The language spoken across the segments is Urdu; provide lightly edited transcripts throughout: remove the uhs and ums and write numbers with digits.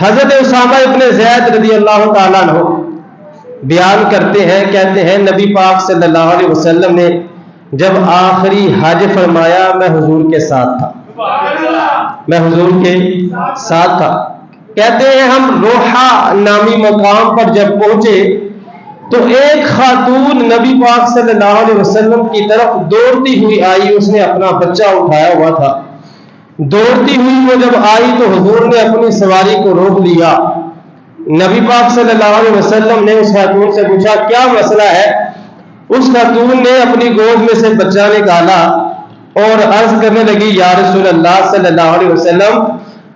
حضرت اسامہ ابن زید رضی اللہ تعالیٰ عنہ بیان کرتے ہیں، کہتے ہیں نبی پاک صلی اللہ علیہ وسلم نے جب آخری حج فرمایا میں حضور کے ساتھ تھا، کہتے ہیں ہم روحا نامی مقام پر جب پہنچے تو ایک خاتون نبی پاک صلی اللہ علیہ وسلم کی طرف دوڑتی ہوئی آئی، اس نے اپنا بچہ اٹھایا ہوا تھا، دوڑتی ہوئی وہ جب آئی تو حضور نے اپنی سواری کو روک لیا۔ نبی پاک صلی اللہ علیہ وسلم نے اس خاتون سے پوچھا کیا مسئلہ ہے؟ اس خاتون نے اپنی گود میں سے بچہ نکالا اور عرض کرنے لگی یا رسول اللہ صلی اللہ علیہ وسلم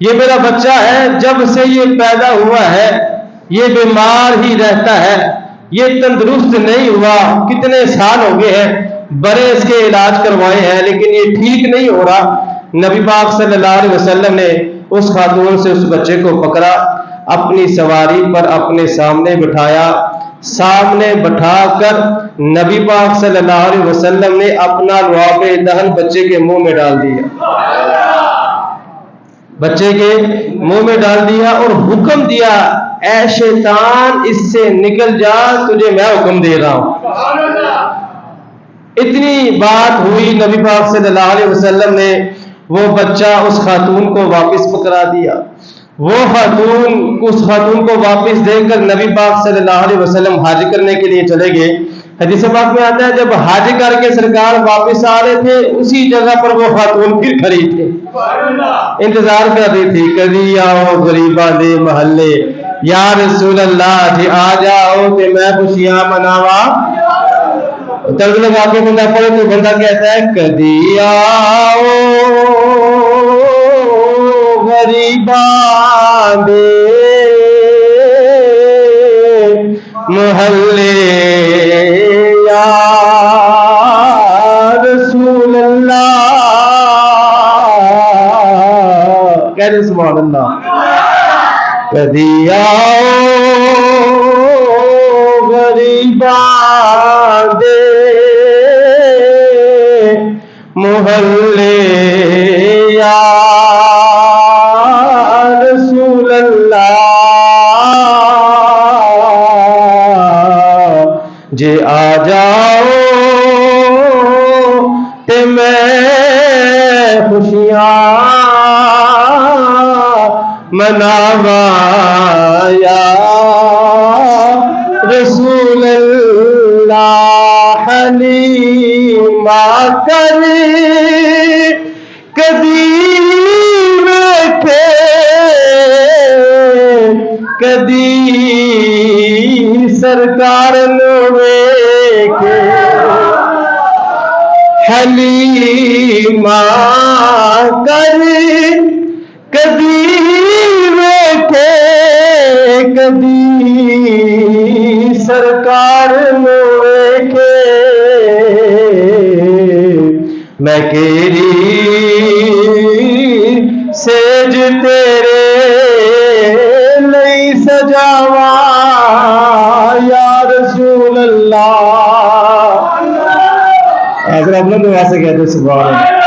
یہ میرا بچہ ہے، جب سے یہ پیدا ہوا ہے یہ بیمار ہی رہتا ہے، یہ تندرست نہیں ہوا، کتنے سال ہو گئے ہیں، بڑے اس کے علاج کروائے ہیں لیکن یہ ٹھیک نہیں ہو رہا۔ نبی پاک صلی اللہ علیہ وسلم نے اس خاتون سے اس بچے کو پکڑا، اپنی سواری پر اپنے سامنے بٹھایا، سامنے بٹھا کر نبی پاک صلی اللہ علیہ وسلم نے اپنا لعاب دہن بچے کے منہ میں ڈال دیا، بچے کے منہ میں ڈال دیا اور حکم دیا اے شیطان اس سے نکل جا، تجھے میں حکم دے رہا ہوں۔ اتنی بات ہوئی، نبی پاک صلی اللہ علیہ وسلم نے وہ بچہ اس خاتون کو واپس پکڑا دیا۔ وہ اس خاتون کو واپس دے کر نبی پاک صلی اللہ علیہ وسلم حج کرنے کے لیے چلے گئے۔ حدیث پاک میں آتا ہے جب حج کر کے سرکار واپس آ رہے تھے اسی جگہ پر وہ خاتون پھر کھڑی تھی، انتظار کر رہی تھی، کبھی آؤ غریباں دے محلے یا رسول اللہ جی آ جاؤ کہ میں خوشیاں مناوا۔ طرز لگا کے بندہ پڑھے تو بندہ کہتا ہے کبھی آؤ غریباں دے محلے یا رسول اللہ، کہہ رہے سبحان اللہ۔ کبھی آؤ غریباں دے محلے یا رسول اللہ، جے آ جاؤ تے میں خوشیاں مناوا یا رسول اللہ۔ حلیمہ کرے کدی ویکھے کدی سرکار نو ویکھے، حلیمہ کرے کدی ویکھے کدی سرکار نو ویکھے، میں کیری سیج تیرے لئی سجاوا یا رسول اللہ۔ ایسا ہم لوگ ایسے کہتے ہیں سبحان اللہ۔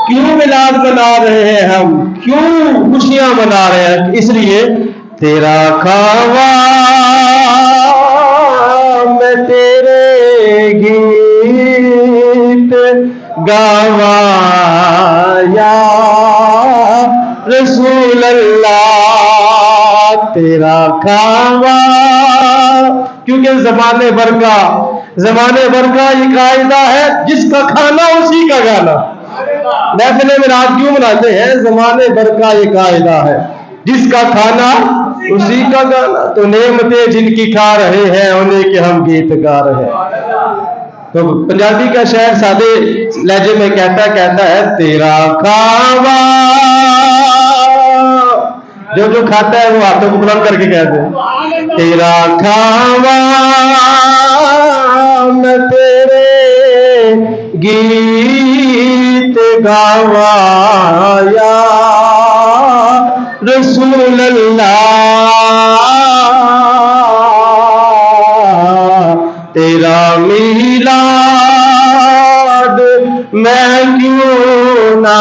کیوں میلاد منا رہے ہیں ہم، کیوں خوشیاں منا رہے ہیں؟ اس لیے تیرا کھاوا میں تیرے گیت گاوا یا رسول اللہ، تیرا کھاوا، کیونکہ زمانے بھر کا یہ قاعدہ ہے جس کا کھانا اسی کا گانا۔ محفل میلاد کیوں مناتے ہیں؟ زمانے بھر کا یہ قاعدہ ہے جس کا کھانا اسی کا گانا، تو نعمتیں جن کی کھا رہے ہیں انہیں کے ہم گیت گا رہے ہیں۔ تو پنجابی کا شاعر سادے لہجے میں کہتا ہے تیرا کھاوا، جو کھاتا ہے وہ ہاتھوں کو بلند کر کے کہتے ہیں تیرا کھاوا میں تیرے گیت گاوا یا رسول اللہ، تیرا میلاد میں کیوں نہ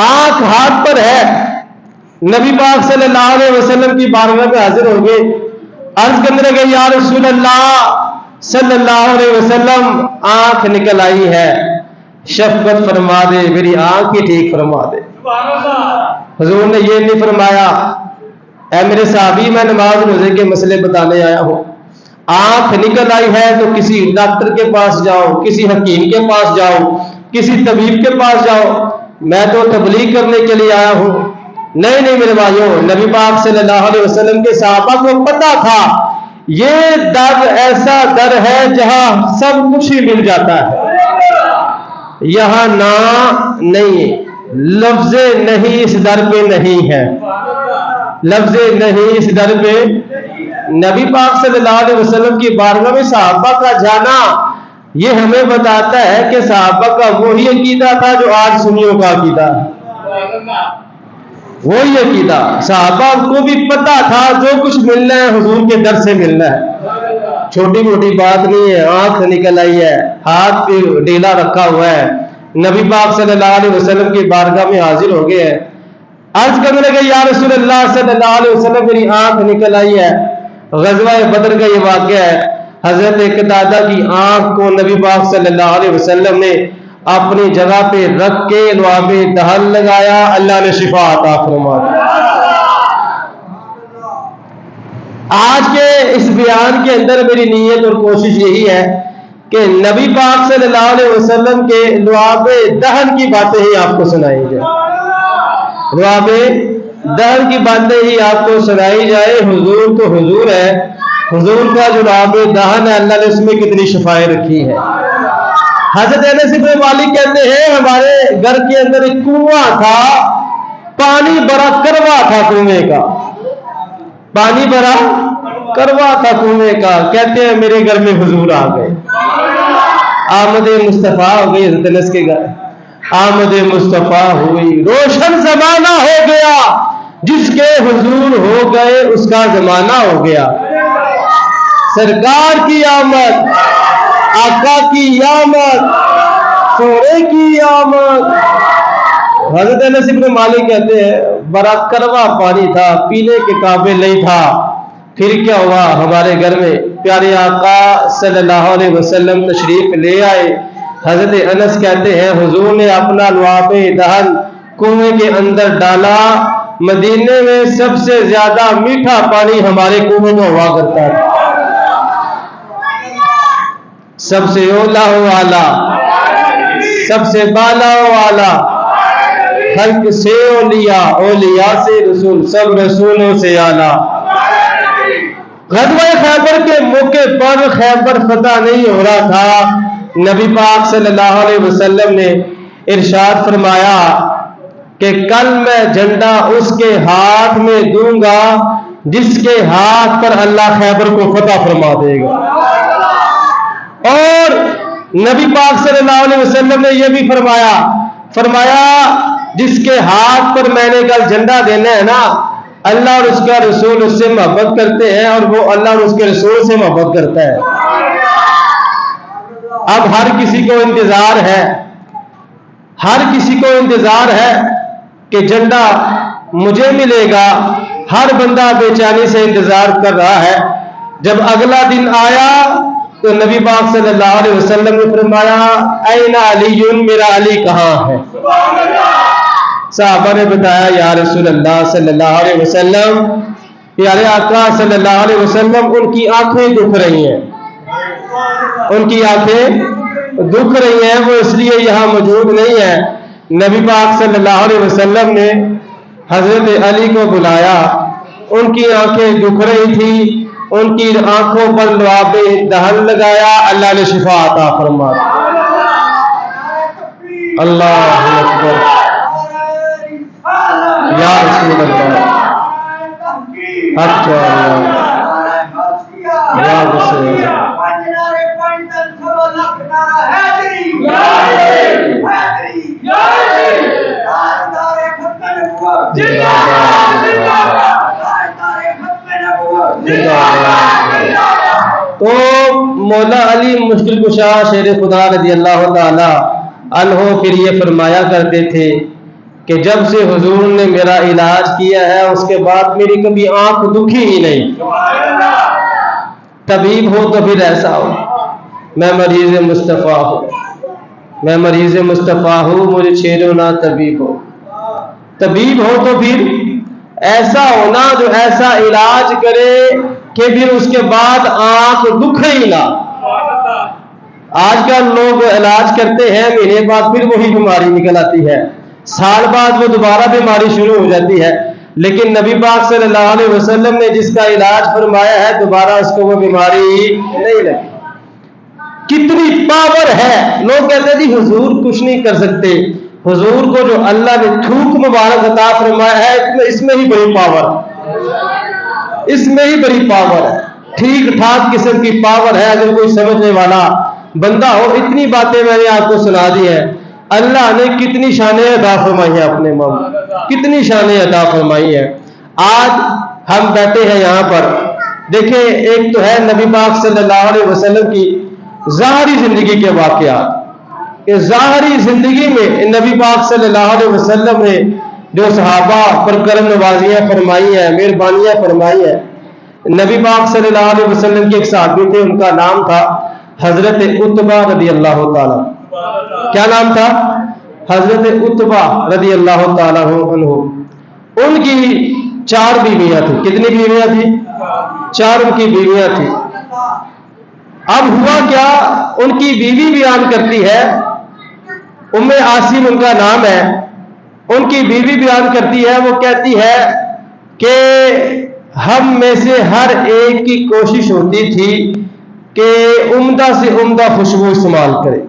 آنکھ ہاتھ پر ہے، نبی پاک صلی اللہ علیہ وسلم کی بارگاہ میں حاضر ہو گئے، عرض کرنے لگے یا رسول اللہ صلی اللہ علیہ وسلم آنکھ نکل آئی ہے، شفقت فرما دے، میری آنکھ ہی ٹھیک فرما دے۔ حضور نے یہ نہیں فرمایا اے میرے صحابی میں نماز روزے کے مسئلے بتانے آیا ہوں، آنکھ نکل آئی ہے تو کسی ڈاکٹر کے پاس جاؤ، کسی حکیم کے پاس جاؤ، کسی طبیب کے پاس جاؤ، میں تو تبلیغ کرنے کے لیے آیا ہوں۔ نہیں نہیں میرے بھائیوں، نبی پاک صلی اللہ علیہ وسلم کے صحابہ کو پتا تھا یہ در ایسا در ہے جہاں سب کچھ ہی مل جاتا ہے، یہاں نہ نہیں، لفظ نہیں اس در پہ نہیں ہے، لفظ نہیں اس در پہ۔ نبی پاک صلی اللہ علیہ وسلم کی بارگاہ میں صحابہ کا جانا یہ ہمیں بتاتا ہے کہ صحابہ کا وہی عقیدہ تھا جو آج سنیوں کا عقیدہ ہے، وہی عقیدہ۔ صحابہ کو بھی پتا تھا جو کچھ ملنا ہے حضور کے در سے ملنا ہے، چھوٹی موٹی بات نہیں ہے، آنکھ نکل آئی ہے، ہاتھ پہ ڈیلا رکھا ہوا ہے، نبی پاک صلی اللہ علیہ وسلم کی بارگاہ میں حاضر ہو گئے ہیں، عرض کرنے لگے یا رسول اللہ صلی اللہ علیہ وسلم میری آنکھ نکل آئی ہے۔ غزوہ بدر کا یہ واقعہ ہے، حضرت قتادہ کی آنکھ کو نبی پاک صلی اللہ علیہ وسلم نے اپنی جگہ پہ رکھ کے لعاب دہن لگایا، اللہ نے شفا عطا فرما دی۔ آج کے اس بیان کے اندر میری نیت اور کوشش یہی ہے کہ نبی پاک صلی اللہ علیہ وسلم کے لعاب دہن کی باتیں ہی آپ کو سنائی جائے، لعاب دہن کی باتیں ہی آپ کو سنائی جائے۔ حضور تو حضور ہے، حضور کا جو لعاب دہن ہے اللہ نے اس میں کتنی شفائیں رکھی ہے۔ حضرت انس بن مالک کہتے ہیں ہمارے گھر کے اندر ایک کنواں تھا، پانی بڑا کروا تھا کنویں کا، پانی بڑا کروا تھا کنویں کا، کہتے ہیں میرے گھر میں حضور آ گئے، آمد مصطفیٰ ہو گئی، حضرت انس کے گھر آمد مصطفیٰ ہوئی، روشن زمانہ ہو گیا، جس کے حضور ہو گئے اس کا زمانہ ہو گیا، سرکار کی آمد، آقا کی آمد، سورے کی آمد۔ حضرت انس بن مالک کہتے ہیں بڑا کروا پانی تھا، پینے کے قابل نہیں تھا، پھر کیا ہوا ہمارے گھر میں پیارے آقا صلی اللہ علیہ وسلم تشریف لے آئے۔ حضرت انس کہتے ہیں حضور نے اپنا لعاب دہن کنویں کے اندر ڈالا، مدینے میں سب سے زیادہ میٹھا پانی ہمارے کنویں میں ہوا کرتا تھا، سب سے اولا والا، سب سے بالا والا، خلق سے اولیاء، اولیاء سے رسول، سب رسولوں سے اعلیٰ۔ غزوہ خیبر کے موقع پر خیبر فتح نہیں ہو رہا تھا، نبی پاک صلی اللہ علیہ وسلم نے ارشاد فرمایا کہ کل میں جھنڈا اس کے ہاتھ میں دوں گا جس کے ہاتھ پر اللہ خیبر کو فتح فرما دے گا۔ اور نبی پاک صلی اللہ علیہ وسلم نے یہ بھی فرمایا جس کے ہاتھ پر میں نے کل جھنڈا دینا ہے نا، اللہ اور اس کا رسول اس سے محبت کرتے ہیں اور وہ اللہ اور اس کے رسول سے محبت کرتا ہے۔ اب ہر کسی کو انتظار ہے، ہر کسی کو انتظار ہے کہ جھنڈا مجھے ملے گا، ہر بندہ بے چینی سے انتظار کر رہا ہے۔ جب اگلا دن آیا تو نبی پاک صلی اللہ علیہ وسلم نے فرمایا این علی، میرا علی کہاں ہے؟ صحابہ نے بتایا یا رسول اللہ صلی اللہ علیہ وسلم، پیارے آقا صلی اللہ علیہ وسلم ان کی آنکھیں دکھ رہی ہیں، ان کی آنکھیں دکھ رہی ہیں، وہ اس لیے یہاں موجود نہیں ہے۔ نبی پاک صلی اللہ علیہ وسلم نے حضرت علی کو بلایا، ان کی آنکھیں دکھ رہی تھی، ان کی آنکھوں پر لعاب دہن لگایا، اللہ نے شفا عطا فرما دی۔ اللہ اکبر یا رسول اللہ، اچھا یا رسول اللہ، تو مولا علی مشکل کشا شیر خدا رضی اللہ تعالی عنہ پھر یہ فرمایا کرتے تھے کہ جب سے حضور نے میرا علاج کیا ہے اس کے بعد میری کبھی آنکھ دکھی ہی نہیں۔ طبیب ہو تو پھر ایسا ہو، میں مریض مصطفیٰ ہوں، میں مریض مصطفیٰ ہوں، مجھے چھیڑو نہ طبیب ہو۔ طبیب ہو تو پھر ایسا ہونا جو ایسا علاج کرے کہ پھر اس کے بعد آنکھ دکھے ہی نہ۔ آج کل لوگ علاج کرتے ہیں، مہینے بعد پھر وہی بیماری نکل آتی ہے، سال بعد وہ دوبارہ بیماری شروع ہو جاتی ہے، لیکن نبی پاک صلی اللہ علیہ وسلم نے جس کا علاج فرمایا ہے دوبارہ اس کو وہ بیماری نہیں لگی۔ کتنی پاور ہے! لوگ کہتے ہیں جی حضور کچھ نہیں کر سکتے، حضور کو جو اللہ نے تھوک مبارک عطا فرمایا ہے اس میں ہی بڑی پاور ہے، اس میں ہی بڑی پاور ہے، ٹھیک ٹھاک قسم کی پاور ہے۔ اگر کوئی سمجھنے والا بندہ ہو، اتنی باتیں میں نے آپ کو سنا دی ہیں۔ اللہ نے کتنی شانیں عطا فرمائی ہیں اپنے مولا، کتنی شانیں عطا فرمائی ہیں۔ آج ہم بیٹھے ہیں یہاں پر، دیکھیں ایک تو ہے نبی پاک صلی اللہ علیہ وسلم کی ظاہری زندگی کے واقعات، کہ ظاہری زندگی میں نبی پاک صلی اللہ علیہ وسلم نے جو صحابہ پر کرم نوازیاں فرمائی ہیں، مہربانیاں فرمائی ہیں۔ نبی پاک صلی اللہ علیہ وسلم کے ایک صحابی تھے، ان کا نام تھا حضرت عتبہ رضی اللہ تعالیٰ۔ کیا نام تھا؟ حضرت عتبہ رضی اللہ تعالیٰ عنہ۔ ان کی 4 بیویاں تھیں۔ کتنی بیویاں تھیں؟ 4 ان کی بیویاں تھیں۔ اب ہوا کیا، ان کی بیوی بیان کرتی ہے، ام عاصم ان کا نام ہے، ان کی بیوی بیان کرتی ہے، وہ کہتی ہے کہ ہم میں سے ہر ایک کی کوشش ہوتی تھی کہ عمدہ سے عمدہ خوشبو استعمال کرے۔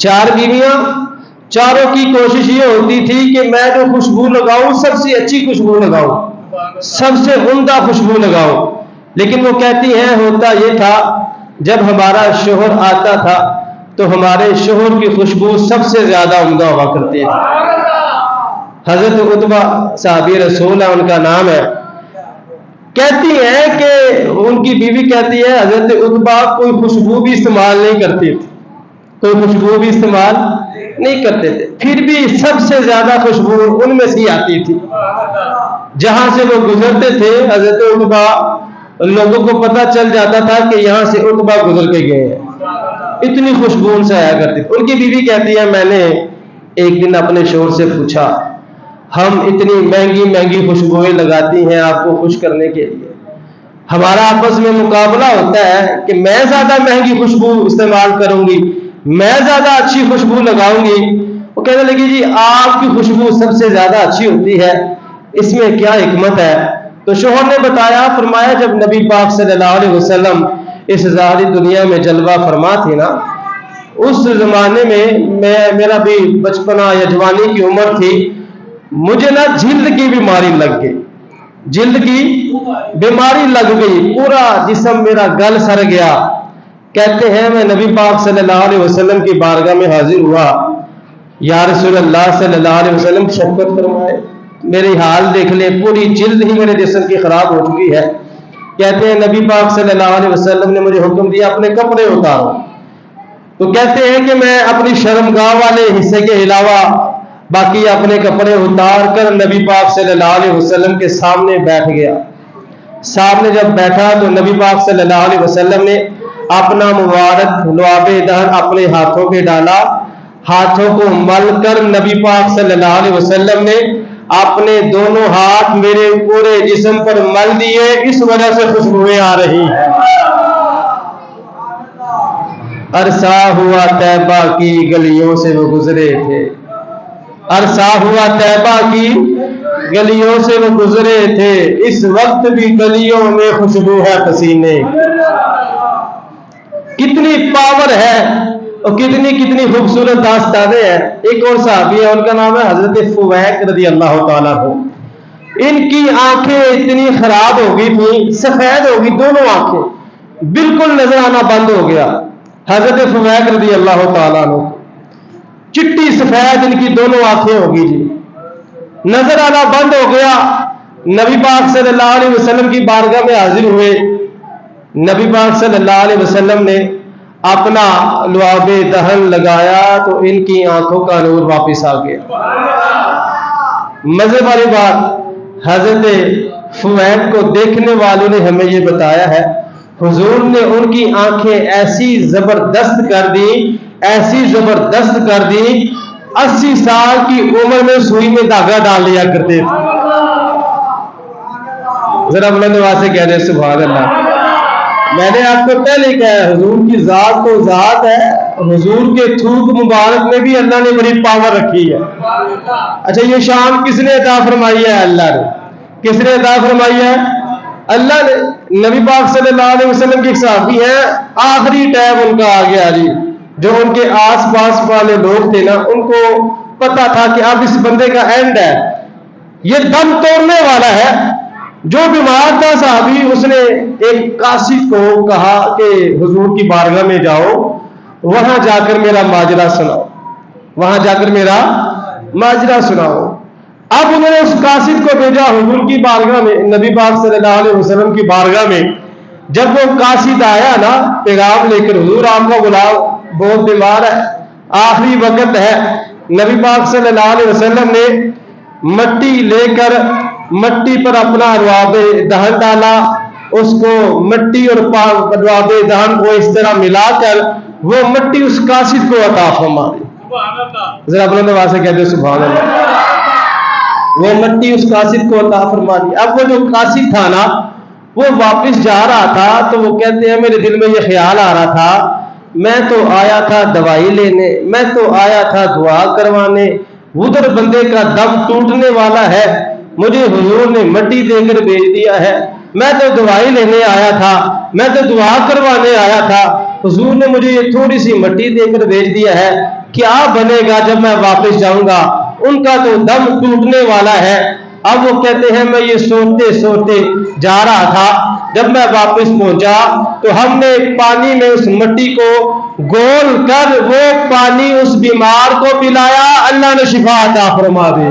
4 بیویاں، چاروں کی کوشش یہ ہوتی تھی کہ میں جو خوشبو لگاؤں سب سے اچھی خوشبو لگاؤں، سب سے عمدہ خوشبو لگاؤں۔ لیکن وہ کہتی ہیں ہوتا یہ تھا جب ہمارا شوہر آتا تھا تو ہمارے شوہر کی خوشبو سب سے زیادہ عمدہ ہوا کرتی ہے۔ حضرت عتبہ صحابی رسول ہے، ان کا نام ہے، کہتی ہیں کہ ان کی بیوی کہتی ہے حضرت عتبہ کوئی خوشبو بھی استعمال نہیں کرتی تھی، کوئی خوشبو بھی استعمال نہیں کرتے تھے، پھر بھی سب سے زیادہ خوشبو ان میں سے آتی تھی۔ جہاں سے وہ گزرتے تھے حضرت عتبہ، لوگوں کو پتہ چل جاتا تھا کہ یہاں سے عتبہ گزر کے گئے ہیں، اتنی خوشبو ان سے آیا کرتی تھی۔ ان کی بیوی کہتی ہے میں نے ایک دن اپنے شوہر سے پوچھا، ہم اتنی مہنگی مہنگی خوشبوئیں لگاتی ہیں آپ کو خوش کرنے کے لیے، ہمارا آپس میں مقابلہ ہوتا ہے کہ میں زیادہ مہنگی خوشبو استعمال کروں گی، میں زیادہ اچھی خوشبو لگاؤں گی۔ وہ کہنے لگی جی آپ کی خوشبو سب سے زیادہ اچھی ہوتی ہے، اس میں کیا حکمت ہے؟ تو شوہر نے بتایا، فرمایا جب نبی پاک صلی اللہ علیہ وسلم اس ظاہری دنیا میں جلوہ فرما تھے نا، اس زمانے میں میرا بھی بچپنا یا جوانی کی عمر تھی، مجھے نا جلد کی بیماری لگ گئی، جلد کی بیماری لگ گئی، پورا جسم میرا گل سر گیا۔ کہتے ہیں میں نبی پاک صلی اللہ علیہ وسلم کی بارگاہ میں حاضر ہوا، یا رسول اللہ صلی اللہ علیہ وسلم شفقت فرمائے، میری حال دیکھ لیں، پوری جلد ہی میرے جسم کی خراب ہو چکی ہے۔ کہتے ہیں نبی پاک صلی اللہ علیہ وسلم نے مجھے حکم دیا اپنے کپڑے اتارو، تو کہتے ہیں کہ میں اپنی شرمگاہ والے حصے کے علاوہ باقی اپنے کپڑے اتار کر نبی پاک صلی اللہ علیہ وسلم کے سامنے بیٹھ گیا۔ سامنے جب بیٹھا تو نبی پاک صلی اللہ علیہ وسلم نے اپنا مبارک لعاب دہن اپنے ہاتھوں پہ ڈالا، ہاتھوں کو مل کر نبی پاک صلی اللہ علیہ وسلم نے اپنے دونوں ہاتھ میرے پورے جسم پر مل دیے، اس وجہ سے خوشبوئیں آ رہی ہیں۔ عرصہ ہوا طیبہ کی گلیوں سے وہ گزرے تھے، عرصہ ہوا طیبہ کی گلیوں سے وہ گزرے تھے، اس وقت بھی گلیوں میں خوشبو ہے پسینے۔ کتنی پاور ہے اور کتنی کتنی خوبصورت داستانیں ہیں۔ ایک اور صحابی ہے، ان کا نام ہے حضرت فویق رضی اللہ تعالیٰ عنہ۔ ان کی آنکھیں اتنی خراب ہو گئی تھیں، سفید ہو گئی دونوں آنکھیں، بالکل نظر آنا بند ہو گیا۔ حضرت فویق رضی اللہ تعالیٰ عنہ چٹی سفید ان کی دونوں آنکھیں ہو گئی جی، نظر آنا بند ہو گیا۔ نبی پاک صلی اللہ علیہ وسلم کی بارگاہ میں حاضر ہوئے، نبی پاک صلی اللہ علیہ وسلم نے اپنا لعاب دہن لگایا تو ان کی آنکھوں کا نور واپس آ گیا۔ مزے والی بات، حضرت فویل کو دیکھنے والوں نے ہمیں یہ بتایا ہے، حضور نے ان کی آنکھیں ایسی زبردست کر دی، ایسی زبردست کر دی، 80 سال کی عمر میں سوئی میں دھاگا ڈال لیا کرتے تھے۔ ذرا بلند آواز سے کہہ دیں سبحان اللہ۔ میں نے آپ کو پہلے کہا ہے، حضور کی ذات تو ذات ہے، حضور کے تھوک مبارک میں بھی اللہ نے بڑی پاور رکھی ہے۔ اچھا یہ شان کس نے عطا فرمائی ہے؟ اللہ نے۔ کس نے عطا فرمائی ہے؟ اللہ نے۔ نبی پاک صلی اللہ علیہ وسلم کے صحابی ہیں، آخری ٹائم ان کا آ گیا جی، جو ان کے آس پاس والے لوگ تھے نا، ان کو پتا تھا کہ اب اس بندے کا اینڈ ہے، یہ دم توڑنے والا ہے۔ جو بیمار تھا صحابی، اس نے ایک قاصد کو کہا کہ حضور کی بارگاہ میں جاؤ، وہاں جا کر میرا ماجرا سناؤ، وہاں جا کر میرا ماجرا سناؤ۔ اب انہوں نے اس قاصد کو بھیجا حضور کی بارگاہ میں، نبی پاک صلی اللہ علیہ وسلم کی بارگاہ میں۔ جب وہ قاصد آیا نا پیغام لے کر، حضور آپ کا غلام بہت بیمار ہے، آخری وقت ہے، نبی پاک صلی اللہ علیہ وسلم نے مٹی لے کر مٹی پر اپنا لعاب دہن ڈالا، اس کو مٹی اور لعاب دہن کو اس طرح ملا کر وہ مٹی اس قاصد کو عطا فرما دی۔ ذرا بلند آواز سے کہتے سبحان اللہ۔ وہ مٹی اس قاصد کو عطا فرما دی۔ اب وہ جو قاصد تھا نا، وہ واپس جا رہا تھا تو وہ کہتے ہیں میرے دل میں یہ خیال آ رہا تھا، میں تو آیا تھا دوائی لینے، میں تو آیا تھا دعا کروانے، ادھر بندے کا دم ٹوٹنے والا ہے، مجھے حضور نے مٹی دے کر بھیج دیا ہے، میں تو دوائی لینے آیا تھا، میں تو دعا کروانے آیا تھا، حضور نے مجھے یہ تھوڑی سی مٹی دے کر بھیج دیا ہے، کیا بنے گا جب میں واپس جاؤں گا؟ ان کا تو دم ٹوٹنے والا ہے۔ اب وہ کہتے ہیں میں یہ سوچتے سوچتے جا رہا تھا، جب میں واپس پہنچا تو ہم نے پانی میں اس مٹی کو گول کر وہ پانی اس بیمار کو پلایا، اللہ نے شفا عطا فرما دی۔